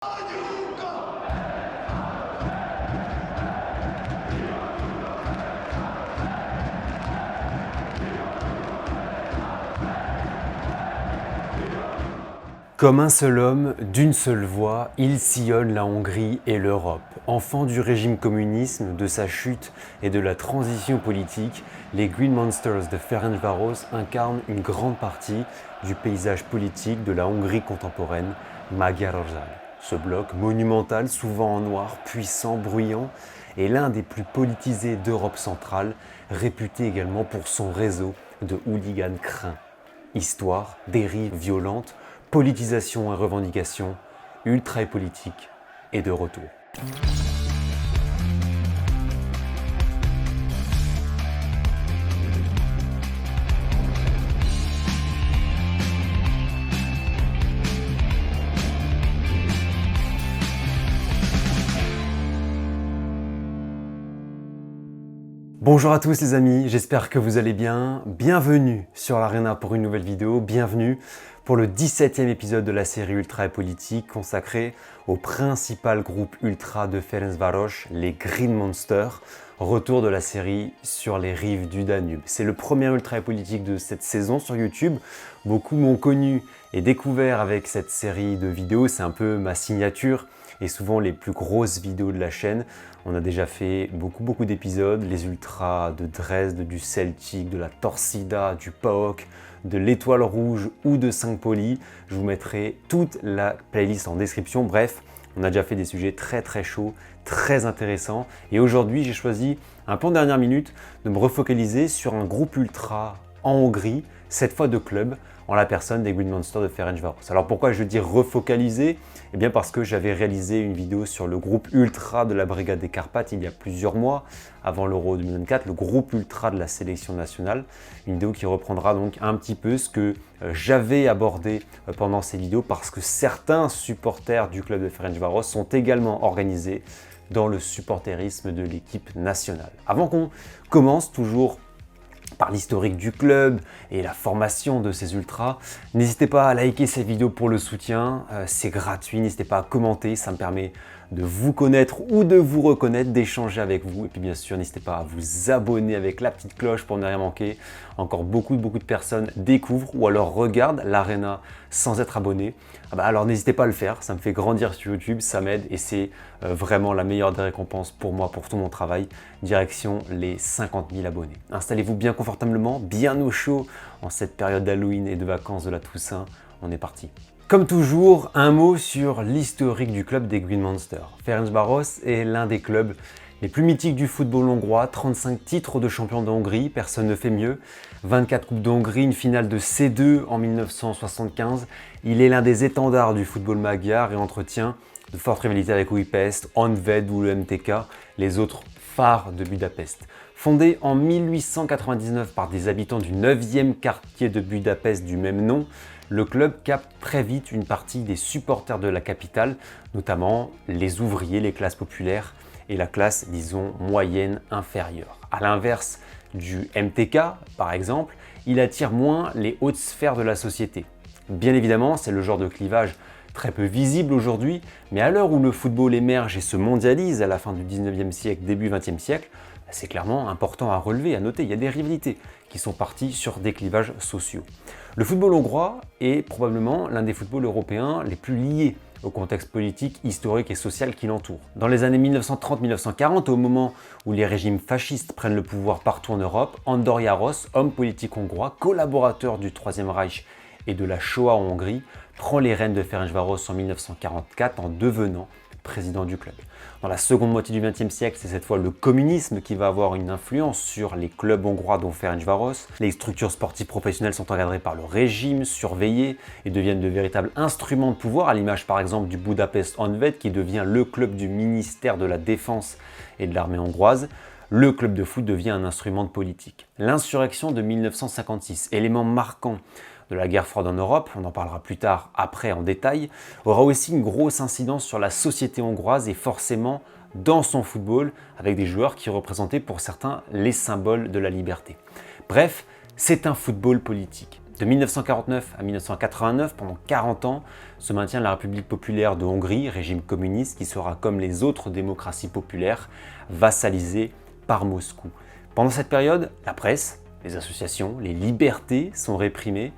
Comme un seul homme, d'une seule voix, il sillonne la Hongrie et l'Europe. Enfant du régime communisme, de sa chute et de la transition politique, les Green Monsters de Ferencváros incarnent une grande partie du paysage politique de la Hongrie contemporaine, Magyarország. Ce bloc monumental, souvent en noir, puissant, bruyant, est l'un des plus politisés d'Europe centrale, réputé également pour son réseau de hooligans craints. Histoire, dérives violentes, politisation et revendication, ultra et politique est de retour. Bonjour à tous les amis, j'espère que vous allez bien. Bienvenue sur l'Arena pour une nouvelle vidéo, bienvenue pour le 17e épisode de la série Ultra et Politique consacrée au principal groupe ultra de Ferencváros, les Green Monsters. Retour de la série sur les rives du Danube. C'est le premier Ultra et Politique de cette saison sur YouTube. Beaucoup m'ont connu et découvert avec cette série de vidéos, c'est un peu ma signature et souvent les plus grosses vidéos de la chaîne. On a déjà fait beaucoup d'épisodes, les Ultras de Dresde, du Celtic, de la Torcida, du PAOK, de l'Étoile Rouge ou de Saint-Pauli. Je vous mettrai toute la playlist en description. Bref, on a déjà fait des sujets très chauds, très intéressants. Et aujourd'hui, j'ai choisi, un peu en dernière minute, de me refocaliser sur un groupe ultra en Hongrie, cette fois de club, en la personne des Green Monsters de Ferencváros. Alors pourquoi je dis refocaliser ? Eh bien parce que j'avais réalisé une vidéo sur le groupe ultra de la Brigade des Carpates il y a plusieurs mois, avant l'Euro 2024, le groupe ultra de la sélection nationale. Une vidéo qui reprendra donc un petit peu ce que j'avais abordé pendant ces vidéos, parce que certains supporters du club de Ferencváros sont également organisés dans le supporterisme de l'équipe nationale. Avant qu'on commence, toujours par l'historique du club et la formation de ces ultras, n'hésitez pas à liker cette vidéo pour le soutien, c'est gratuit, n'hésitez pas à commenter, ça me permet de vous connaître ou de vous reconnaître, d'échanger avec vous. Et puis bien sûr, n'hésitez pas à vous abonner avec la petite cloche pour ne rien manquer. Encore beaucoup de personnes découvrent ou alors regardent l'Arena sans être abonnés. Alors n'hésitez pas à le faire, ça me fait grandir sur YouTube, ça m'aide et c'est vraiment la meilleure des récompenses pour moi, pour tout mon travail. Direction les 50 000 abonnés. Installez-vous bien confortablement, bien au chaud en cette période d'Halloween et de vacances de la Toussaint. On est parti. Comme toujours, un mot sur l'historique du club des Green Monsters. Ferencváros est l'un des clubs les plus mythiques du football hongrois, 35 titres de champion de Hongrie, personne ne fait mieux, 24 coupes de Hongrie, une finale de C2 en 1975. Il est l'un des étendards du football magyar et entretient de fortes rivalités avec Újpest, Honvéd ou le MTK, les autres phares de Budapest. Fondé en 1899 par des habitants du 9e quartier de Budapest du même nom, le club capte très vite une partie des supporters de la capitale, notamment les ouvriers, les classes populaires et la classe, disons, moyenne inférieure. À l'inverse du MTK, par exemple, il attire moins les hautes sphères de la société. Bien évidemment, c'est le genre de clivage très peu visible aujourd'hui, mais à l'heure où le football émerge et se mondialise à la fin du 19e siècle, début 20e siècle, c'est clairement important à relever, à noter. Il y a des rivalités qui sont parties sur des clivages sociaux. Le football hongrois est probablement l'un des footballs européens les plus liés au contexte politique, historique et social qui l'entoure. Dans les années 1930-1940, au moment où les régimes fascistes prennent le pouvoir partout en Europe, Andor János, homme politique hongrois, collaborateur du Troisième Reich et de la Shoah en Hongrie, prend les rênes de Ferencváros en 1944 en devenant président du club. Dans la seconde moitié du XXe siècle, c'est cette fois le communisme qui va avoir une influence sur les clubs hongrois dont Ferencváros. Les structures sportives professionnelles sont encadrées par le régime, surveillées et deviennent de véritables instruments de pouvoir, à l'image par exemple du Budapest Honvéd qui devient le club du ministère de la Défense et de l'armée hongroise. Le club de foot devient un instrument de politique. L'insurrection de 1956, élément marquant de la guerre froide en Europe, on en parlera plus tard après en détail, aura aussi une grosse incidence sur la société hongroise et forcément dans son football, avec des joueurs qui représentaient pour certains les symboles de la liberté. Bref, c'est un football politique. De 1949 à 1989, pendant 40 ans, se maintient la République populaire de Hongrie, régime communiste qui sera, comme les autres démocraties populaires, vassalisée par Moscou. Pendant cette période, la presse, les associations, les libertés sont réprimées.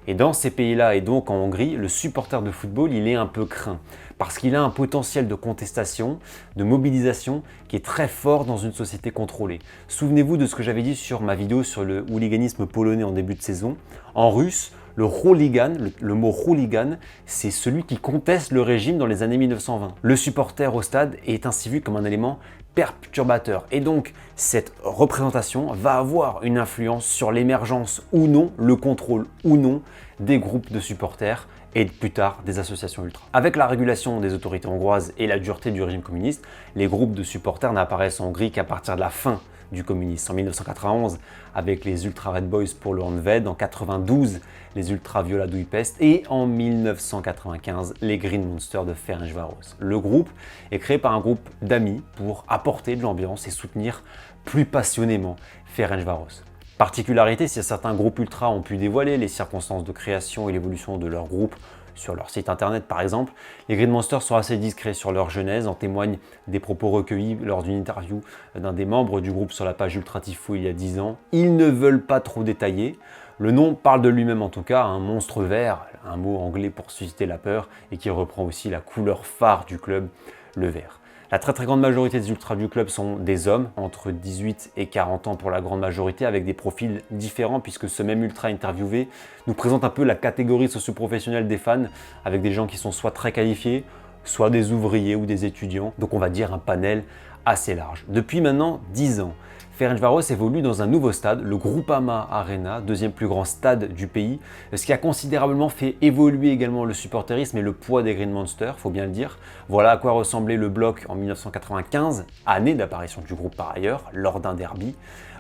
Et dans ces pays-là, et donc en Hongrie, le supporter de football, il est un peu craint. Parce qu'il a un potentiel de contestation, de mobilisation, qui est très fort dans une société contrôlée. Souvenez-vous de ce que j'avais dit sur ma vidéo sur le hooliganisme polonais en début de saison. En russe, le hooligan, le mot hooligan, c'est celui qui conteste le régime dans les années 1920. Le supporter au stade est ainsi vu comme un élément perturbateur. Et donc, cette représentation va avoir une influence sur l'émergence ou non, le contrôle ou non des groupes de supporters et plus tard des associations ultra. Avec la régulation des autorités hongroises et la dureté du régime communiste, les groupes de supporters n'apparaissent en Hongrie qu'à partir de la fin du communisme. En 1991, avec les Ultra Red Boys pour le Honvéd, en 92, les Ultra Viola d'Újpest et en 1995, les Green Monsters de Ferencváros. Le groupe est créé par un groupe d'amis pour apporter de l'ambiance et soutenir plus passionnément Ferencváros. Particularité, si certains groupes ultra ont pu dévoiler les circonstances de création et l'évolution de leur groupe sur leur site internet par exemple, les Green Monsters sont assez discrets sur leur genèse, en témoignent des propos recueillis lors d'une interview d'un des membres du groupe sur la page Ultra Tifo il y a 10 ans. Ils ne veulent pas trop détailler. Le nom parle de lui-même en tout cas, un monstre vert, un mot anglais pour susciter la peur et qui reprend aussi la couleur phare du club, le vert. La très grande majorité des ultras du club sont des hommes, entre 18 et 40 ans pour la grande majorité, avec des profils différents puisque ce même ultra interviewé nous présente un peu la catégorie socio-professionnelle des fans, avec des gens qui sont soit très qualifiés, soit des ouvriers ou des étudiants, donc on va dire un panel assez large. Depuis maintenant 10 ans, Ferencváros évolue dans un nouveau stade, le Groupama Arena, deuxième plus grand stade du pays, ce qui a considérablement fait évoluer également le supporterisme et le poids des Green Monsters, faut bien le dire. Voilà à quoi ressemblait le bloc en 1995, année d'apparition du groupe par ailleurs, lors d'un derby.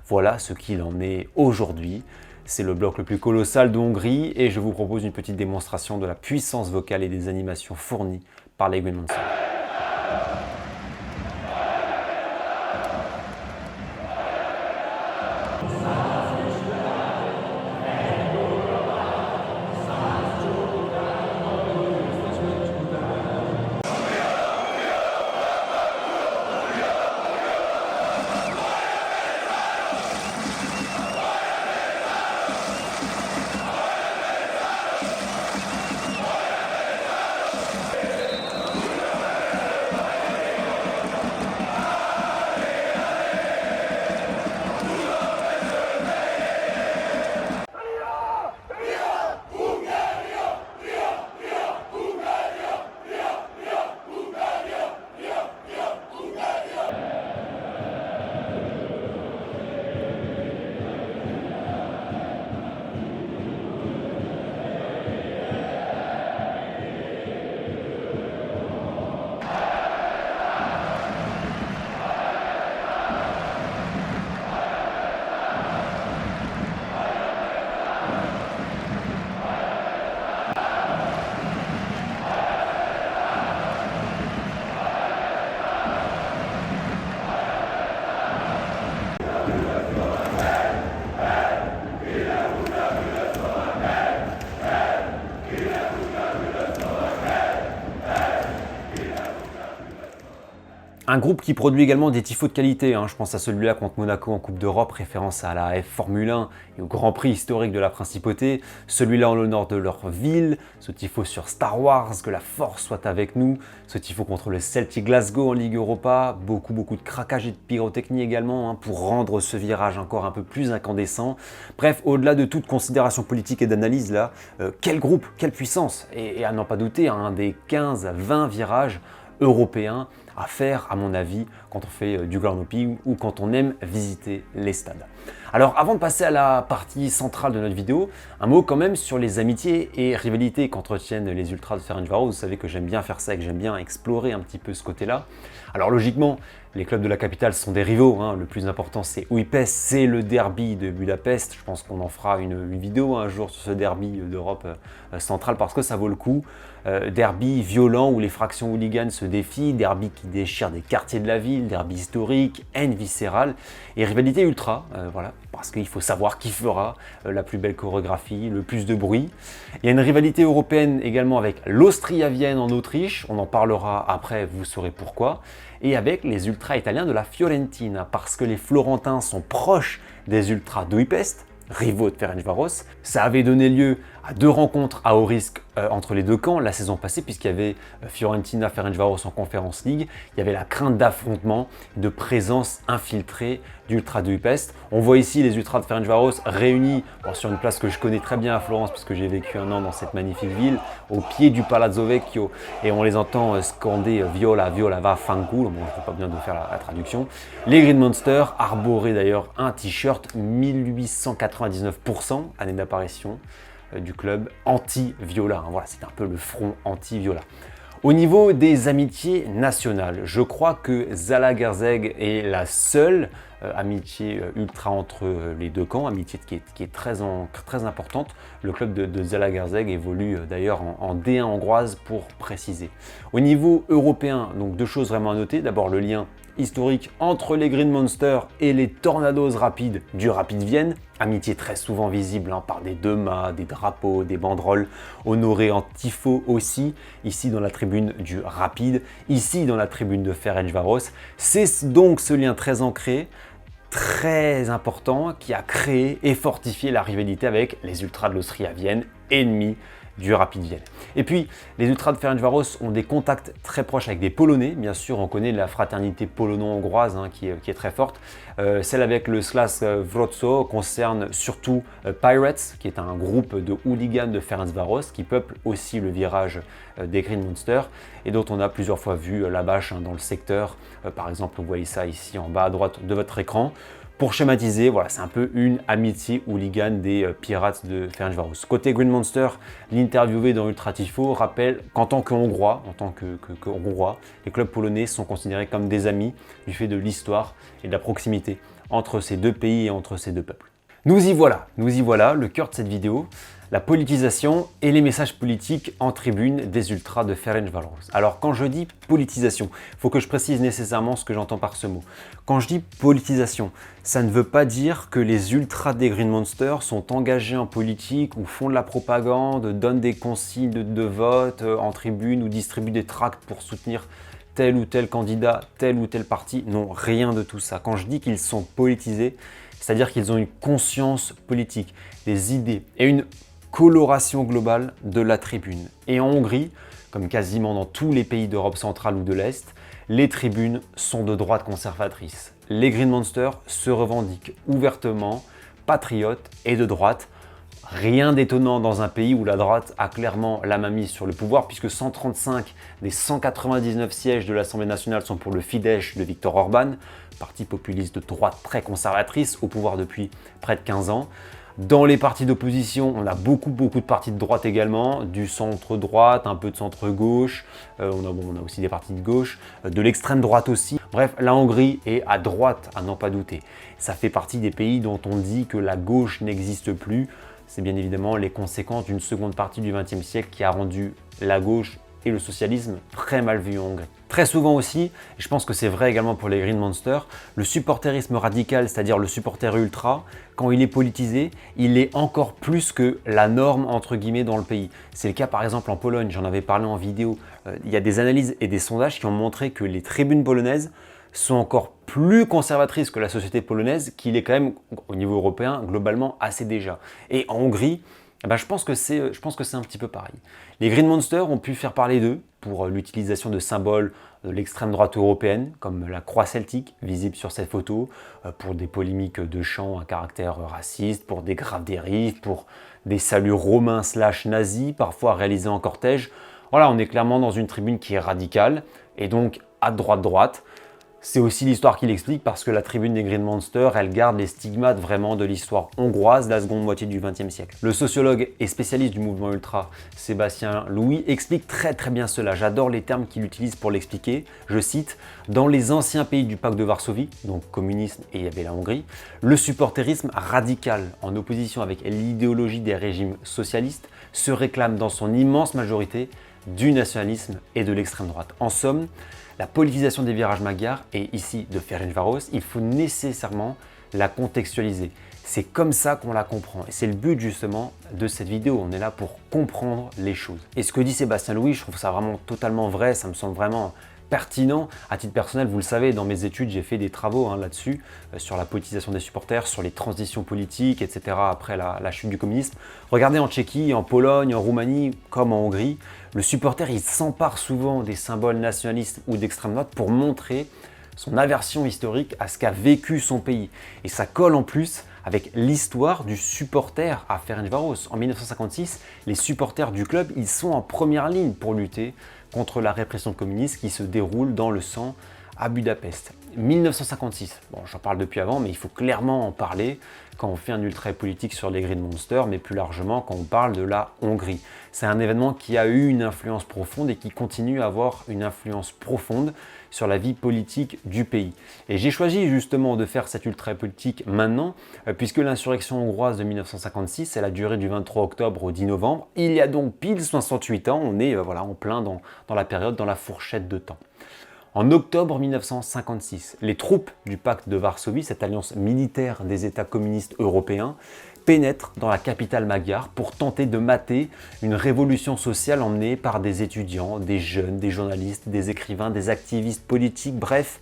Voilà ce qu'il en est aujourd'hui. C'est le bloc le plus colossal de Hongrie et je vous propose une petite démonstration de la puissance vocale et des animations fournies par les Green Monsters. Un groupe qui produit également des tifos de qualité, je pense à celui-là contre Monaco en Coupe d'Europe, référence à la F Formule 1 et au Grand Prix historique de la Principauté, celui-là en l'honneur de leur ville, ce tifo sur Star Wars, que la force soit avec nous, ce tifo contre le Celtic Glasgow en Ligue Europa, beaucoup de craquage et de pyrotechnie également pour rendre ce virage encore un peu plus incandescent. Bref, au-delà de toute considération politique et d'analyse là, quel groupe, quelle puissance, et à n'en pas douter, un des 15 à 20 virages européens à faire, à mon avis, quand on fait du ground hopping ou quand on aime visiter les stades. Alors avant de passer à la partie centrale de notre vidéo, un mot quand même sur les amitiés et rivalités qu'entretiennent les ultras de Ferencváros. Vous savez que j'aime bien faire ça et que j'aime bien explorer un petit peu ce côté-là. Alors logiquement, les clubs de la capitale sont des rivaux, le plus important c'est Újpest, c'est le derby de Budapest. Je pense qu'on en fera une vidéo un jour sur ce derby d'Europe centrale parce que ça vaut le coup. derby violent où les fractions hooligans se défient, derby qui déchire des quartiers de la ville, derby historique, haine viscérale et rivalité ultra, voilà, parce qu'il faut savoir qui fera la plus belle chorégraphie, le plus de bruit. Il y a une rivalité européenne également avec l'Austrie à Vienne en Autriche, on en parlera après, vous saurez pourquoi, et avec les ultras italiens de la Fiorentina, parce que les Florentins sont proches des ultras de Újpest, rivaux de Ferencváros. Ça avait donné lieu à 2 rencontres à haut risque entre les deux camps la saison passée, puisqu'il y avait Fiorentina-Ferencváros en Conference League. Il y avait la crainte d'affrontement, de présence infiltrée d'ultras de Újpest. On voit ici les ultras de Ferencváros réunis sur une place que je connais très bien à Florence, puisque j'ai vécu 1 an dans cette magnifique ville, au pied du Palazzo Vecchio, et on les entend scander Viola, Viola, va fanculo. Bon, je ne sais pas bien de faire la traduction. Les Green Monsters arboraient d'ailleurs un t-shirt 1899%, année d'apparition du club anti-viola. Voilà, c'est un peu le front anti-viola. Au niveau des amitiés nationales, je crois que Zalaegerszeg est la seule amitié ultra entre les deux camps, amitié qui est très importante. Le club de Zalaegerszeg évolue d'ailleurs en D1 hongroise pour préciser. Au niveau européen, donc 2 choses vraiment à noter. D'abord le lien historique entre les Green Monsters et les Tornados rapides du Rapid Vienne. Amitié très souvent visible par des 2 mâts, des drapeaux, des banderoles, honorées en tifo aussi, ici dans la tribune du Rapid, ici dans la tribune de Ferencváros. C'est donc ce lien très ancré, très important, qui a créé et fortifié la rivalité avec les Ultras de l'Austrie à Vienne, ennemis du Rapid Vienne. Et puis, les Ultras de Ferencváros ont des contacts très proches avec des Polonais. Bien sûr, on connaît la fraternité polono-hongroise qui est très forte. Celle avec le Śląsk Wrocław concerne surtout Pirates, qui est un groupe de hooligans de Ferencváros qui peuple aussi le virage des Green Monsters et dont on a plusieurs fois vu la bâche dans le secteur. Par exemple, vous voyez ça ici en bas à droite de votre écran. Pour schématiser, voilà, c'est un peu une amitié hooligan des Pirates de Ferencváros. Côté Green Monster, l'interviewé dans Ultra Tifo rappelle qu'en tant que Hongrois, les clubs polonais sont considérés comme des amis du fait de l'histoire et de la proximité entre ces 2 pays et entre ces 2 peuples. Nous y voilà, le cœur de cette vidéo, la politisation et les messages politiques en tribune des ultras de Ferencváros. Alors quand je dis politisation, il faut que je précise nécessairement ce que j'entends par ce mot. Quand je dis politisation, ça ne veut pas dire que les ultras des Green Monsters sont engagés en politique ou font de la propagande, donnent des consignes de vote en tribune ou distribuent des tracts pour soutenir tel ou tel candidat, tel ou tel parti. Non, rien de tout ça. Quand je dis qu'ils sont politisés, c'est-à-dire qu'ils ont une conscience politique, des idées et une coloration globale de la tribune. Et en Hongrie, comme quasiment dans tous les pays d'Europe centrale ou de l'Est, les tribunes sont de droite conservatrice. Les Green Monsters se revendiquent ouvertement patriotes et de droite. Rien d'étonnant dans un pays où la droite a clairement la main mise sur le pouvoir, puisque 135 des 199 sièges de l'Assemblée nationale sont pour le Fidesz de Viktor Orban, parti populiste de droite très conservatrice, au pouvoir depuis près de 15 ans. Dans les partis d'opposition, on a beaucoup de partis de droite également, du centre-droite, un peu de centre-gauche, on a aussi des partis de gauche, de l'extrême droite aussi. Bref, la Hongrie est à droite, à n'en pas douter. Ça fait partie des pays dont on dit que la gauche n'existe plus. C'est bien évidemment les conséquences d'une seconde partie du XXe siècle qui a rendu la gauche et le socialisme très mal vus en Hongrie. Très souvent aussi, et je pense que c'est vrai également pour les Green Monsters, le supporterisme radical, c'est-à-dire le supporter ultra, quand il est politisé, il est encore plus que la norme entre guillemets dans le pays. C'est le cas par exemple en Pologne, j'en avais parlé en vidéo. Il y a des analyses et des sondages qui ont montré que les tribunes polonaises sont encore plus conservatrices que la société polonaise, qui est quand même au niveau européen globalement assez déjà. Et en Hongrie, je pense que c'est un petit peu pareil. Les Green Monsters ont pu faire parler d'eux pour l'utilisation de symboles de l'extrême droite européenne, comme la croix celtique, visible sur cette photo, pour des polémiques de chants à caractère raciste, pour des graves dérives, pour des saluts romains / nazis, parfois réalisés en cortège. Voilà, on est clairement dans une tribune qui est radicale, et donc à droite. C'est aussi l'histoire qui l'explique parce que la tribune des Green Monsters, elle garde les stigmates vraiment de l'histoire hongroise de la seconde moitié du XXe siècle. Le sociologue et spécialiste du mouvement ultra, Sébastien Louis, explique très bien cela. J'adore les termes qu'il utilise pour l'expliquer. Je cite, « Dans les anciens pays du pacte de Varsovie, donc communisme et il y avait la Hongrie, le supporterisme radical, en opposition avec l'idéologie des régimes socialistes, se réclame dans son immense majorité du nationalisme et de l'extrême droite. En somme, la politisation des virages magyars, et ici de Ferencváros, il faut nécessairement la contextualiser. C'est comme ça qu'on la comprend. Et c'est le but justement de cette vidéo. On est là pour comprendre les choses. Et ce que dit Sébastien Louis, je trouve ça vraiment totalement vrai. Ça me semble vraiment pertinent. À titre personnel, vous le savez, dans mes études, j'ai fait des travaux là-dessus, sur la politisation des supporters, sur les transitions politiques, etc. après la chute du communisme. Regardez en Tchéquie, en Pologne, en Roumanie, comme en Hongrie, le supporter, il s'empare souvent des symboles nationalistes ou d'extrême droite pour montrer son aversion historique à ce qu'a vécu son pays. Et ça colle en plus avec l'histoire du supporter à Ferencváros. En 1956, les supporters du club, ils sont en première ligne pour lutter contre la répression communiste qui se déroule dans le sang à Budapest. 1956, bon j'en parle depuis avant, mais il faut clairement en parler quand on fait un ultra politique sur les Green Monsters, mais plus largement quand on parle de la Hongrie. C'est un événement qui a eu une influence profonde et qui continue à avoir une influence profonde sur la vie politique du pays. Et j'ai choisi justement de faire cette ultra politique maintenant, puisque l'insurrection hongroise de 1956, elle a duré du 23 octobre au 10 novembre. Il y a donc pile 68 ans, on est voilà, en plein dans la période, dans la fourchette de temps. En octobre 1956, les troupes du pacte de Varsovie, cette alliance militaire des États communistes européens, pénètrent dans la capitale magyare pour tenter de mater une révolution sociale emmenée par des étudiants, des jeunes, des journalistes, des écrivains, des activistes politiques, bref,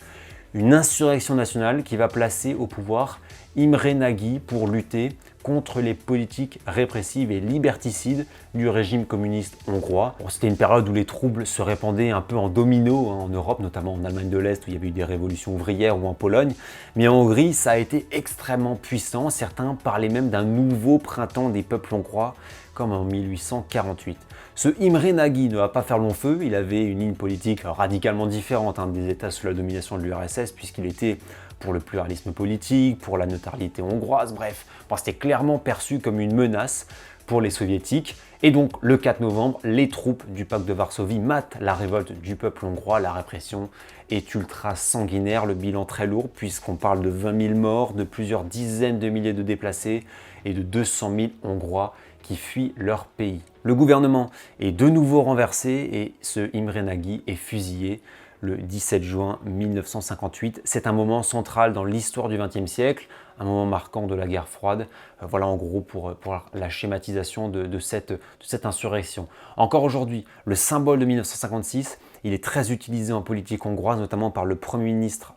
une insurrection nationale qui va placer au pouvoir Imre Nagy pour lutter contre les politiques répressives et liberticides du régime communiste hongrois. Bon, c'était une période où les troubles se répandaient un peu en domino en Europe, notamment en Allemagne de l'Est où il y avait eu des révolutions ouvrières ou en Pologne. Mais en Hongrie, ça a été extrêmement puissant. Certains parlaient même d'un nouveau printemps des peuples hongrois, comme en 1848. Ce Imre Nagy ne va pas faire long feu, il avait une ligne politique radicalement différente des États sous la domination de l'URSS, puisqu'il était pour le pluralisme politique, pour la neutralité hongroise, bref, c'était clairement perçu comme une menace pour les soviétiques. Et donc le 4 novembre, les troupes du pacte de Varsovie matent la révolte du peuple hongrois. La répression est ultra sanguinaire, le bilan très lourd puisqu'on parle de 20 000 morts, de plusieurs dizaines de milliers de déplacés et de 200 000 Hongrois qui fuient leur pays. Le gouvernement est de nouveau renversé et ce Imre Nagy est fusillé le 17 juin 1958. C'est un moment central dans l'histoire du XXe siècle, un moment marquant de la guerre froide. Voilà en gros pour la schématisation de cette insurrection. Encore aujourd'hui, le symbole de 1956, il est très utilisé en politique hongroise, notamment par le Premier ministre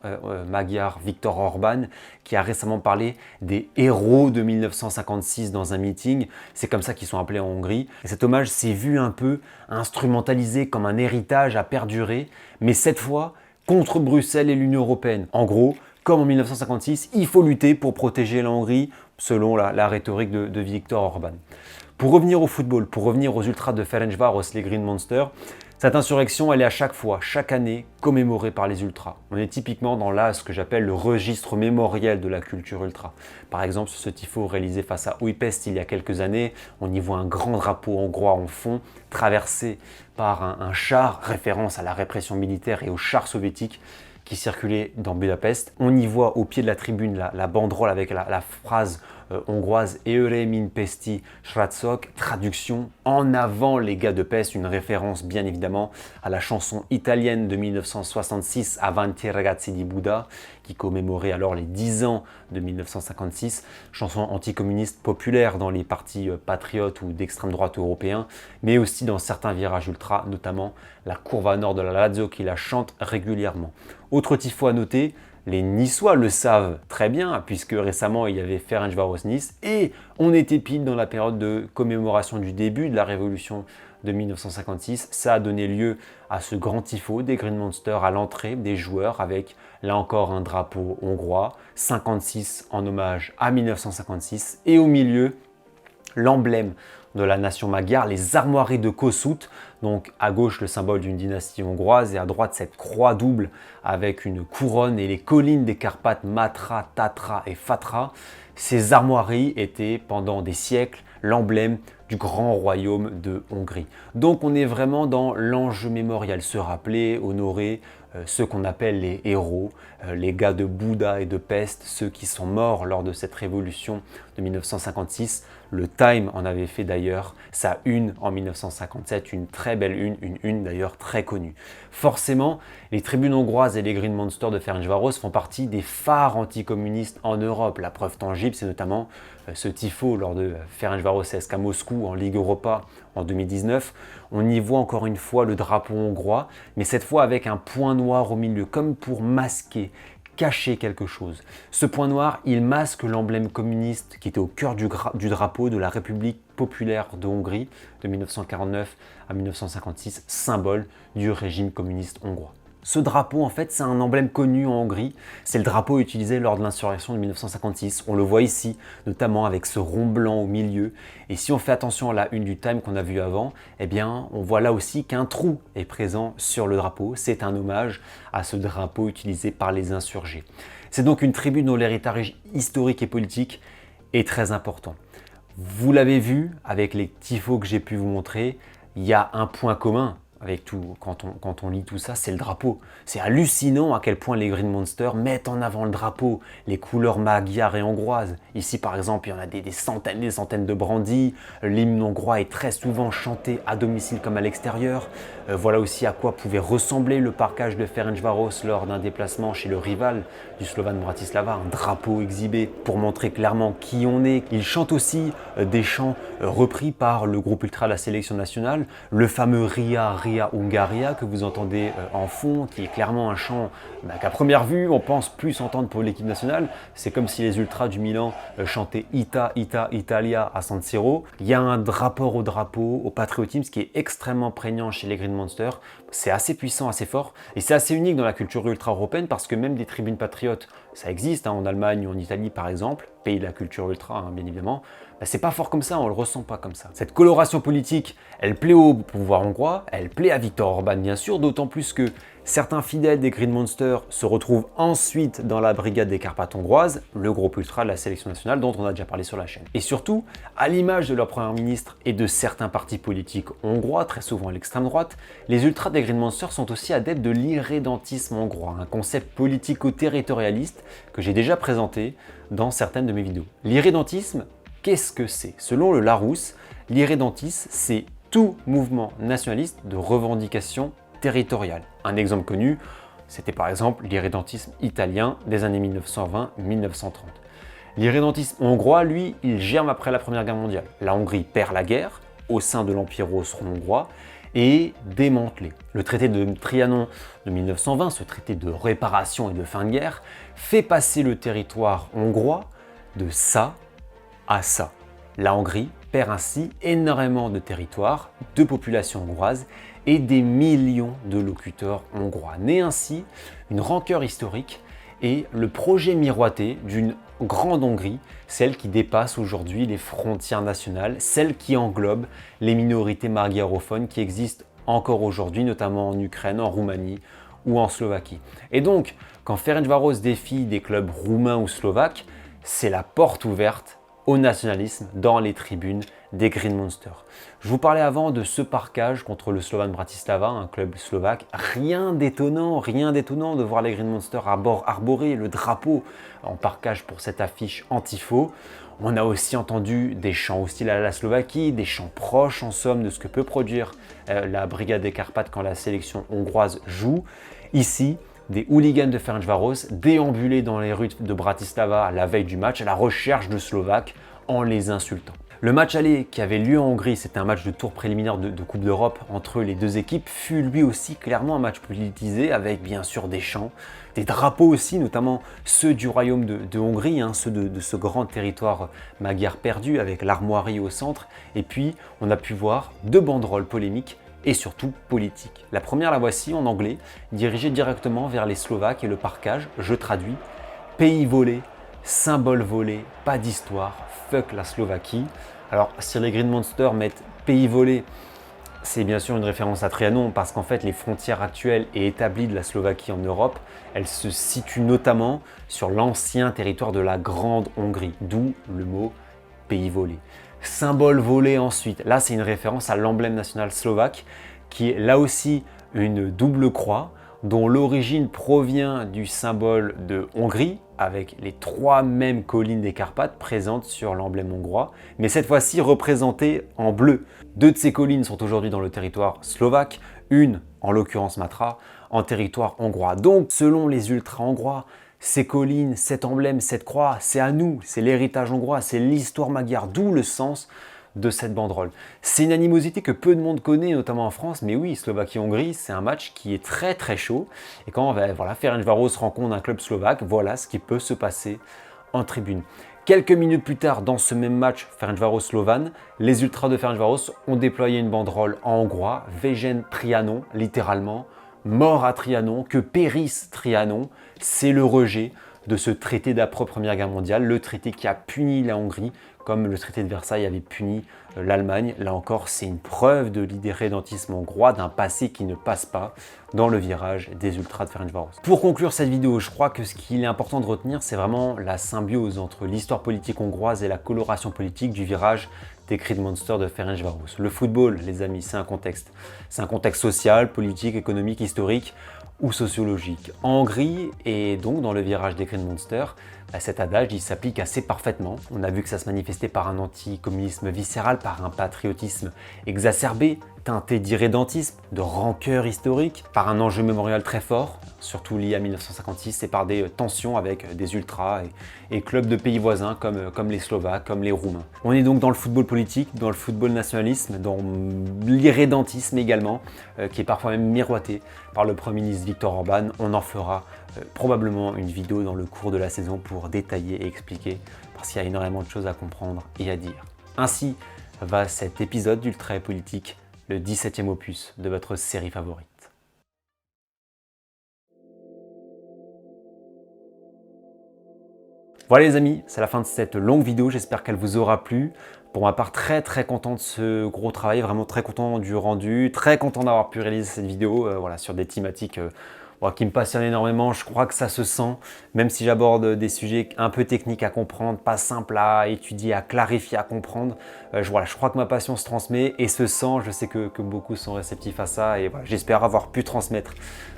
magyar Viktor Orbán, qui a récemment parlé des héros de 1956 dans un meeting. C'est comme ça qu'ils sont appelés en Hongrie. Et cet hommage s'est vu un peu instrumentalisé comme un héritage à perdurer, mais cette fois contre Bruxelles et l'Union européenne. En gros, comme en 1956, il faut lutter pour protéger la Hongrie, selon la rhétorique de Viktor Orbán. Pour revenir au football, pour revenir aux ultras de Ferencváros, les Green Monsters, cette insurrection, elle est à chaque fois, chaque année, commémorée par les ultras. On est typiquement dans ce que j'appelle le registre mémoriel de la culture ultra. Par exemple, sur ce tifo réalisé face à Újpest il y a quelques années, on y voit un grand drapeau hongrois en fond, traversé par un char, référence à la répression militaire et aux chars soviétiques qui circulait dans Budapest. On y voit au pied de la tribune la banderole avec la phrase hongroise Eure min Pesti Srácok, traduction en avant les gars de Pest, une référence bien évidemment à la chanson italienne de 1966 Avanti ragazzi di Buda, qui commémorait alors les 10 ans de 1956, chanson anticommuniste populaire dans les partis patriotes ou d'extrême droite européens, mais aussi dans certains virages ultra, notamment la Curva Nord de la Lazio qui la chante régulièrement. Autre tifo à noter, les Niçois le savent très bien, puisque récemment il y avait Ferencváros-Nice et on était pile dans la période de commémoration du début de la révolution de 1956. Ça a donné lieu à ce grand tifo des Green Monsters à l'entrée des joueurs avec là encore un drapeau hongrois, 56 en hommage à 1956 et au milieu l'emblème de la nation magyar, les armoiries de Kossuth, donc à gauche le symbole d'une dynastie hongroise et à droite cette croix double avec une couronne et les collines des Carpates Matra, Tatra et Fatra. Ces armoiries étaient pendant des siècles l'emblème du grand royaume de Hongrie. Donc on est vraiment dans l'enjeu mémorial, se rappeler, honorer ceux qu'on appelle les héros, les gars de Bouda et de Pest, ceux qui sont morts lors de cette révolution de 1956. Le Time en avait fait d'ailleurs sa une en 1957, une très belle une d'ailleurs très connue. Forcément, les tribunes hongroises et les Green Monster de Ferencváros font partie des phares anticommunistes en Europe. La preuve tangible, c'est notamment ce tifo lors de Ferencváros CSKA Moscou en Ligue Europa en 2019. On y voit encore une fois le drapeau hongrois, mais cette fois avec un point noir au milieu, comme pour masquer, cacher quelque chose. Ce point noir, il masque l'emblème communiste qui était au cœur du drapeau de la République populaire de Hongrie de 1949 à 1956, symbole du régime communiste hongrois. Ce drapeau, en fait, c'est un emblème connu en Hongrie. C'est le drapeau utilisé lors de l'insurrection de 1956. On le voit ici, notamment avec ce rond blanc au milieu. Et si on fait attention à la une du Time qu'on a vue avant, eh bien, on voit là aussi qu'un trou est présent sur le drapeau. C'est un hommage à ce drapeau utilisé par les insurgés. C'est donc une tribune dont l'héritage historique et politique est très important. Vous l'avez vu avec les tifos que j'ai pu vous montrer, il y a un point commun avec tout, quand on lit tout ça, c'est le drapeau. C'est hallucinant à quel point les Green Monster mettent en avant le drapeau, les couleurs magyares et hongroises. Ici par exemple, il y en a des centaines de brandis. L'hymne hongrois est très souvent chanté à domicile comme à l'extérieur. Voilà aussi à quoi pouvait ressembler le parkage de Ferencváros lors d'un déplacement chez le rival du Slovan Bratislava, un drapeau exhibé pour montrer clairement qui on est. Ils chantent aussi des chants repris par le groupe ultra de la sélection nationale, le fameux Ria Hungaria que vous entendez en fond, qui est clairement un chant qu'à première vue on pense plus entendre pour l'équipe nationale. C'est comme si les ultras du Milan chantaient Ita Italia à San Siro. Il y a un rapport au drapeau, au patriotisme qui est extrêmement prégnant chez les Green Monster. C'est assez puissant, assez fort et c'est assez unique dans la culture ultra européenne parce que même des tribunes patriotes, ça existe en Allemagne ou en Italie par exemple, pays de la culture ultra bien évidemment. C'est pas fort comme ça, on le ressent pas comme ça. Cette coloration politique, elle plaît au pouvoir hongrois, elle plaît à Viktor Orban bien sûr, d'autant plus que certains fidèles des Green Monster se retrouvent ensuite dans la brigade des Carpates hongroises, le groupe ultra de la sélection nationale dont on a déjà parlé sur la chaîne. Et surtout, à l'image de leur premier ministre et de certains partis politiques hongrois, très souvent à l'extrême droite, les ultras des Green Monster sont aussi adeptes de l'irrédentisme hongrois, un concept politico-territorialiste que j'ai déjà présenté dans certaines de mes vidéos. L'irrédentisme, qu'est-ce que c'est? Selon le Larousse, l'irrédentisme, c'est tout mouvement nationaliste de revendication territoriale. Un exemple connu, c'était par exemple l'irrédentisme italien des années 1920-1930. L'irrédentisme hongrois, lui, il germe après la Première Guerre mondiale. La Hongrie perd la guerre au sein de l'Empire austro-hongrois et démantelé. Le traité de Trianon de 1920, ce traité de réparation et de fin de guerre, fait passer le territoire hongrois de ça à ça. La Hongrie perd ainsi énormément de territoire, de population hongroise et des millions de locuteurs hongrois. Naît ainsi une rancœur historique et le projet miroité d'une grande Hongrie, celle qui dépasse aujourd'hui les frontières nationales, celle qui englobe les minorités magyarophones qui existent encore aujourd'hui, notamment en Ukraine, en Roumanie ou en Slovaquie. Et donc, quand Ferencváros défie des clubs roumains ou slovaques, c'est la porte ouverte au nationalisme dans les tribunes des Green Monster. Je vous parlais avant de ce parkage contre le Slovan Bratislava, un club slovaque. Rien d'étonnant de voir les Green Monster arborer le drapeau en parkage pour cette affiche anti-faux. On a aussi entendu des chants hostiles à la Slovaquie, des chants proches en somme de ce que peut produire la Brigade des Carpates quand la sélection hongroise joue. Ici, des hooligans de Ferencváros déambulaient dans les rues de Bratislava à la veille du match à la recherche de Slovaques en les insultant. Le match aller qui avait lieu en Hongrie, c'était un match de tour préliminaire de Coupe d'Europe entre les deux équipes, fut lui aussi clairement un match politisé avec bien sûr des chants, des drapeaux aussi, notamment ceux du royaume de Hongrie, ceux de ce grand territoire magyar perdu avec l'armoirie au centre. Et puis on a pu voir deux banderoles polémiques et surtout politique. La première, la voici en anglais, dirigée directement vers les Slovaques et le parkage, je traduis, pays volé, symbole volé, pas d'histoire, fuck la Slovaquie. Alors si les Green Monster mettent pays volé, c'est bien sûr une référence à Trianon parce qu'en fait les frontières actuelles et établies de la Slovaquie en Europe, elles se situent notamment sur l'ancien territoire de la Grande Hongrie, d'où le mot pays volé. Symbole volé ensuite, là c'est une référence à l'emblème national slovaque qui est là aussi une double croix dont l'origine provient du symbole de Hongrie avec les 3 mêmes collines des Carpates présentes sur l'emblème hongrois, mais cette fois-ci représentées en bleu. 2 de ces collines sont aujourd'hui dans le territoire slovaque, une, en l'occurrence Matra, en territoire hongrois. Donc selon les ultras hongrois, ces collines, cet emblème, cette croix, c'est à nous, c'est l'héritage hongrois, c'est l'histoire magyar, d'où le sens de cette banderole. C'est une animosité que peu de monde connaît, notamment en France, mais oui, Slovaquie-Hongrie, c'est un match qui est très très chaud. Et quand Ferencváros rencontre un club slovaque, voilà ce qui peut se passer en tribune. Quelques minutes plus tard, dans ce même match Ferencváros-Slovan, les ultras de Ferencváros ont déployé une banderole en hongrois, Végen Trianon, littéralement, mort à Trianon, que périsse Trianon, c'est le rejet de ce traité d'après-Première Guerre mondiale, le traité qui a puni la Hongrie, comme le traité de Versailles avait puni l'Allemagne. Là encore, c'est une preuve de l'irrédentisme hongrois, d'un passé qui ne passe pas dans le virage des ultras de Ferencváros. Pour conclure cette vidéo, je crois que ce qu'il est important de retenir, c'est vraiment la symbiose entre l'histoire politique hongroise et la coloration politique du virage des Green Monster de Ferencváros. Le football, les amis, c'est un contexte. C'est un contexte social, politique, économique, historique ou sociologique. En Hongrie et donc dans le virage des Green Monster, cet adage il s'applique assez parfaitement. On a vu que ça se manifestait par un anticommunisme viscéral, par un patriotisme exacerbé, teinté d'irrédentisme, de rancœur historique, par un enjeu mémorial très fort, surtout lié à 1956, et par des tensions avec des ultras et clubs de pays voisins comme les Slovaques, comme les Roumains. On est donc dans le football politique, dans le football nationalisme, dans l'irrédentisme également, qui est parfois même miroité par le Premier ministre Viktor Orban. On en fera probablement une vidéo dans le cours de la saison pour détailler et expliquer, parce qu'il y a énormément de choses à comprendre et à dire. Ainsi va cet épisode d'Ultra Politique, le 17e opus de votre série favorite. Voilà les amis, c'est la fin de cette longue vidéo, j'espère qu'elle vous aura plu. Pour ma part, très content de ce gros travail, vraiment très content du rendu, très content d'avoir pu réaliser cette vidéo sur des thématiques qui me passionnent énormément. Je crois que ça se sent, même si j'aborde des sujets un peu techniques à comprendre, pas simples à étudier, à clarifier, à comprendre. Je crois que ma passion se transmet et se sent. Je sais que beaucoup sont réceptifs à ça et j'espère avoir pu transmettre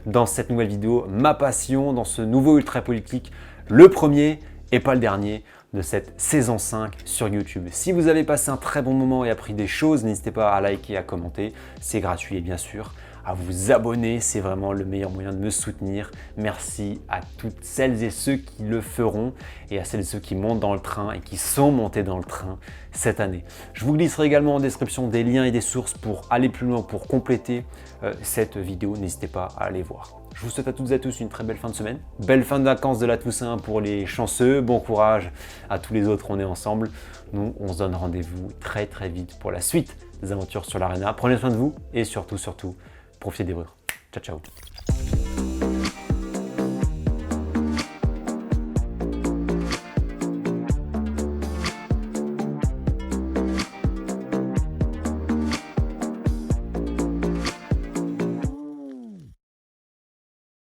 dans cette nouvelle vidéo ma passion dans ce nouveau Ultra Politique, le premier et pas le dernier de cette saison 5 sur YouTube. Si vous avez passé un très bon moment et appris des choses, n'hésitez pas à liker, à commenter, c'est gratuit et bien sûr à vous abonner, c'est vraiment le meilleur moyen de me soutenir. Merci à toutes celles et ceux qui le feront et à celles et ceux qui montent dans le train et qui sont montés dans le train cette année. Je vous glisserai également en description des liens et des sources pour aller plus loin, pour compléter cette vidéo. N'hésitez pas à aller voir. Je vous souhaite à toutes et à tous une très belle fin de semaine. Belle fin de vacances de la Toussaint pour les chanceux. Bon courage à tous les autres, on est ensemble. Nous, on se donne rendez-vous très vite pour la suite des aventures sur l'Arena. Prenez soin de vous et surtout, profitez des brûlures. Ciao, ciao.